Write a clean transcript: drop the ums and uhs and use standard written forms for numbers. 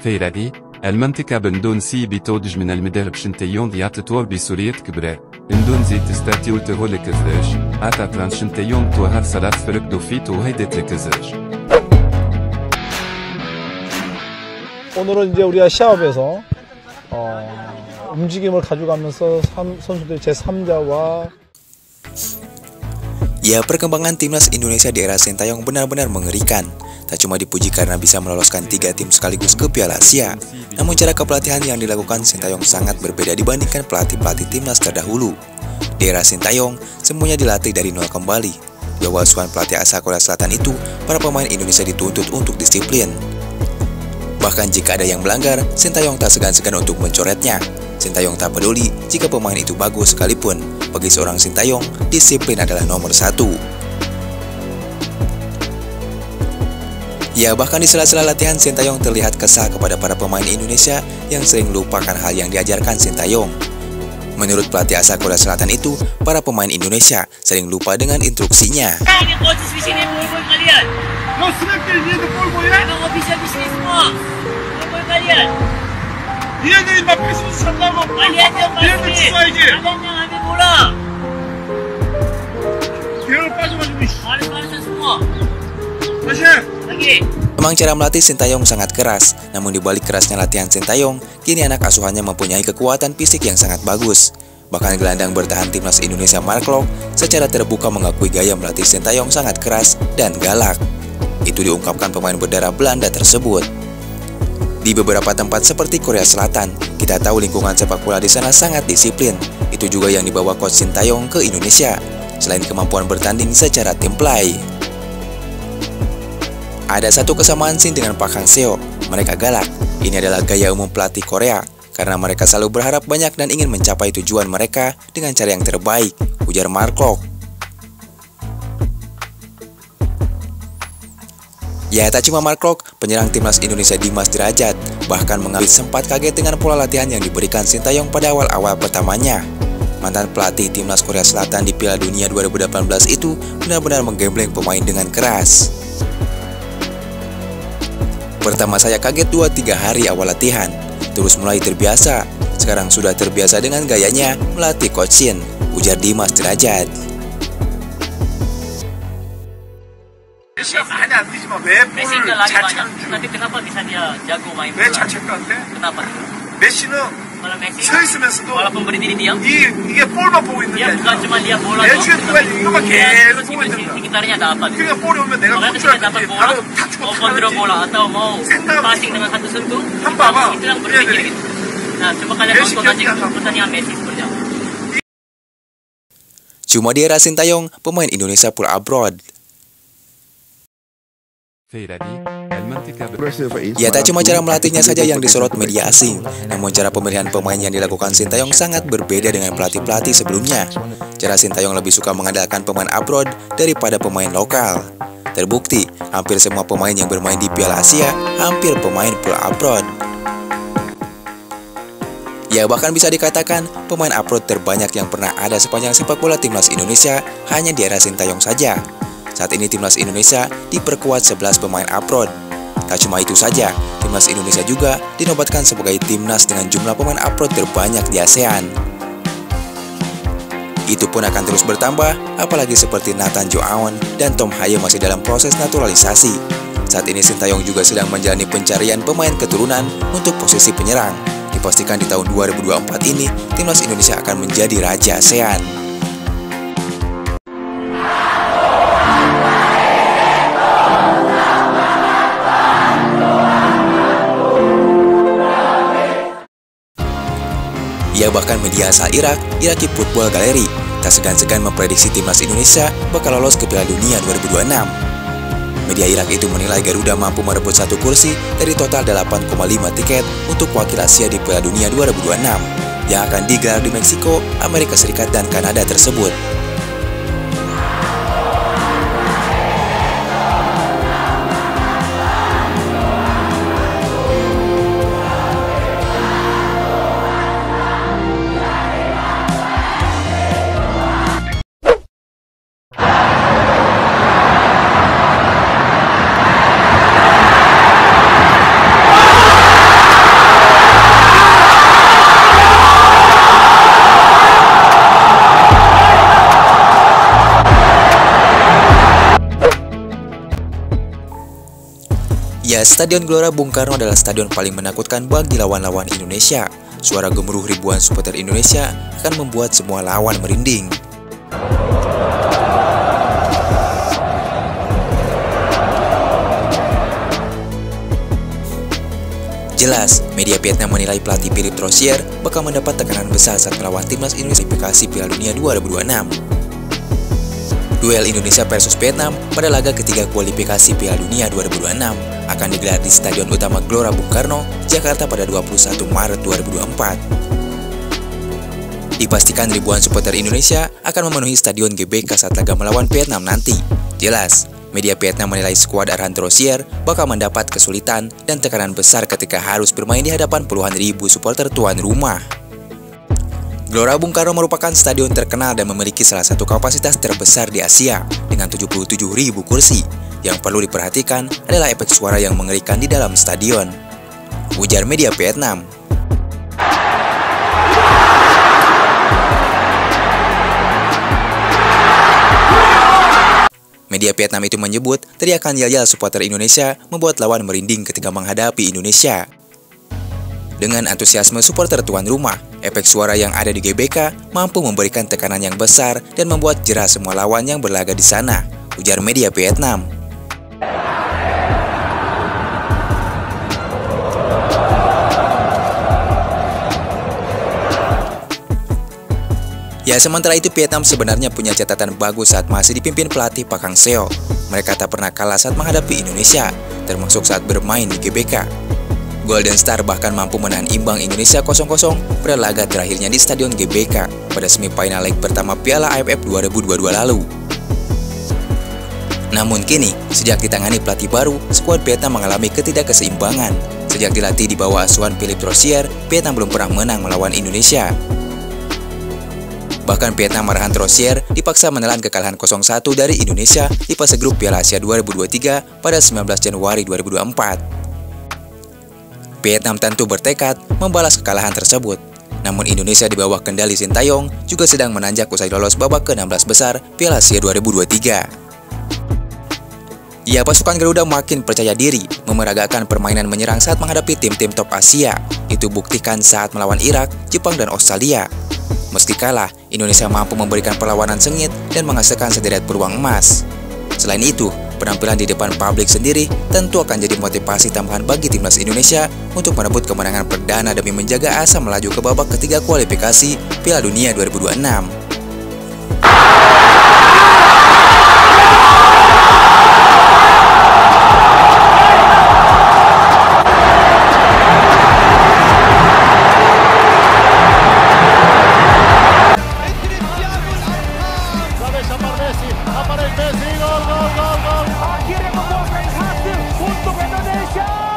فيرادي المنطقة باندونسي بتوضج من المدرب شنتيون ديات تور بسورية كبرى اندونزي تستاتي وتهول كزاج اتاتران شنتيون توهر ثلاث فرق دوفيت وهيدت لكزاج. 오늘은 이제 우리가 시합에서 움직임을 가져가면서 선수들 제3자와 Ya, perkembangan timnas Indonesia di era Sintayong benar-benar mengerikan. Tak cuma dipuji karena bisa meloloskan 3 tim sekaligus ke Piala Asia, namun cara kepelatihan yang dilakukan Sintayong sangat berbeda dibandingkan pelatih-pelatih timnas terdahulu. Di era Sintayong, semuanya dilatih dari nol kembali. Di awal asuhan pelatih asal Korea Selatan itu, para pemain Indonesia dituntut untuk disiplin. Bahkan jika ada yang melanggar, Sintayong tak segan-segan untuk mencoretnya. Sintayong tak peduli jika pemain itu bagus sekalipun. Bagi seorang Sintayong, disiplin adalah nomor 1. Ya, bahkan di sela-sela latihan, Sintayong terlihat kesal kepada para pemain Indonesia yang sering lupakan hal yang diajarkan Sintayong. Menurut pelatih asal Korea Selatan itu, para pemain Indonesia sering lupa dengan instruksinya. Memang cara melatih Sintayong sangat keras, namun di balik kerasnya latihan Sintayong, kini anak asuhannya mempunyai kekuatan fisik yang sangat bagus. Bahkan gelandang bertahan timnas Indonesia Mark Klok secara terbuka mengakui gaya melatih Sintayong sangat keras dan galak. Itu diungkapkan pemain berdarah Belanda tersebut. Di beberapa tempat seperti Korea Selatan, kita tahu lingkungan sepak bola di sana sangat disiplin. Itu juga yang dibawa coach Sintayong ke Indonesia, selain kemampuan bertanding secara tim play. Ada satu kesamaan Shin dengan Park Hang-seo, mereka galak. Ini adalah gaya umum pelatih Korea, karena mereka selalu berharap banyak dan ingin mencapai tujuan mereka dengan cara yang terbaik, ujar Mark Klok. Ya, tak cuma Mark Klok, penyerang timnas Indonesia Dimas Derajat bahkan mengambil sempat kaget dengan pola latihan yang diberikan Sintayong pada awal-awal pertamanya. Mantan pelatih timnas Korea Selatan di Piala Dunia 2018 itu benar-benar menggembleng pemain dengan keras. Pertama saya kaget 2-3 hari awal latihan, terus mulai terbiasa. Sekarang sudah terbiasa dengan gayanya melatih Coach Shin, ujar Dimas Derajat. Tapi kenapa bisa dia jago main bola? Kenapa? Walaupun berdiri diam, dia bukan cuma lihat bola, terus di sekitarnya ada apa? Makanya ketika dapat bola, mau kontrol bola atau mau passing dengan satu sentuh, itu yang berpikir gitu. Nah, coba kalian nonton aja pertandingan Messi seperti apa. Cuma di era Sintayong, pemain Indonesia pull abroad. Ya, tak cuma cara melatihnya saja yang disorot media asing, namun cara pemilihan pemain yang dilakukan Sintayong sangat berbeda dengan pelatih-pelatih sebelumnya. Cara Sintayong lebih suka mengandalkan pemain abroad daripada pemain lokal. Terbukti, hampir semua pemain yang bermain di Piala Asia hampir pemain pull abroad. Ya, bahkan bisa dikatakan pemain abroad terbanyak yang pernah ada sepanjang sepak bola timnas Indonesia hanya di era Sintayong saja. Saat ini timnas Indonesia diperkuat 11 pemain abroad. Tak cuma itu saja, timnas Indonesia juga dinobatkan sebagai timnas dengan jumlah pemain abroad terbanyak di ASEAN. Itu pun akan terus bertambah, apalagi seperti Nathan Joaon dan Tom Haye masih dalam proses naturalisasi. Saat ini Sintayong juga sedang menjalani pencarian pemain keturunan untuk posisi penyerang. Dipastikan di tahun 2024 ini, timnas Indonesia akan menjadi raja ASEAN. Ya, bahkan media asal Irak, Iraqi Football Gallery, tak segan-segan memprediksi timnas Indonesia bakal lolos ke Piala Dunia 2026. Media Irak itu menilai Garuda mampu merebut 1 kursi dari total 8,5 tiket untuk wakil Asia di Piala Dunia 2026 yang akan digelar di Meksiko, Amerika Serikat, dan Kanada tersebut. Jelas, Stadion Gelora Bung Karno adalah stadion paling menakutkan bagi lawan-lawan Indonesia. Suara gemuruh ribuan supporter Indonesia akan membuat semua lawan merinding. Jelas, media Vietnam menilai pelatih Philippe Troussier bakal mendapat tekanan besar saat melawan timnas Indonesia di kualifikasi Piala Dunia 2026. Duel Indonesia versus Vietnam pada laga ketiga kualifikasi Piala Dunia 2026 akan digelar di Stadion Utama Gelora Bung Karno, Jakarta pada 21 Maret 2024. Dipastikan ribuan supporter Indonesia akan memenuhi Stadion GBK saat laga melawan Vietnam nanti. Jelas, media Vietnam menilai skuad arahan Troussier bakal mendapat kesulitan dan tekanan besar ketika harus bermain di hadapan puluhan ribu supporter tuan rumah. Gelora Bung Karno merupakan stadion terkenal dan memiliki salah satu kapasitas terbesar di Asia dengan 77.000 kursi. Yang perlu diperhatikan adalah efek suara yang mengerikan di dalam stadion, ujar media Vietnam. Media Vietnam itu menyebut teriakan yel-yel supporter Indonesia membuat lawan merinding ketika menghadapi Indonesia. Dengan antusiasme supporter tuan rumah, efek suara yang ada di GBK mampu memberikan tekanan yang besar dan membuat jera semua lawan yang berlaga di sana, ujar media Vietnam. Ya, sementara itu Vietnam sebenarnya punya catatan bagus saat masih dipimpin pelatih Park Hang-seo. Mereka tak pernah kalah saat menghadapi Indonesia, termasuk saat bermain di GBK. Golden Star bahkan mampu menahan imbang Indonesia 0-0 pada laga terakhirnya di Stadion GBK pada semifinal leg pertama Piala AFF 2022 lalu. Namun kini, sejak ditangani pelatih baru, skuad Vietnam mengalami ketidakseimbangan. Sejak dilatih di bawah asuhan Philippe Troussier, Vietnam belum pernah menang melawan Indonesia. Bahkan Vietnam arahan Troussier dipaksa menelan kekalahan 0-1 dari Indonesia di fase grup Piala Asia 2023 pada 19 Januari 2024. Vietnam tentu bertekad membalas kekalahan tersebut. Namun Indonesia di bawah kendali Sintayong juga sedang menanjak usai lolos babak ke-16 besar Piala Asia 2023. Ya, pasukan Garuda makin percaya diri memeragakan permainan menyerang saat menghadapi tim-tim top Asia. Itu buktikan saat melawan Irak, Jepang, dan Australia. Meski kalah, Indonesia mampu memberikan perlawanan sengit dan menghasilkan sederet peluang emas. Selain itu, penampilan di depan publik sendiri tentu akan jadi motivasi tambahan bagi timnas Indonesia untuk merebut kemenangan perdana demi menjaga asa melaju ke babak ketiga kualifikasi Piala Dunia 2026. Akhirnya membuahkan hasil untuk Indonesia.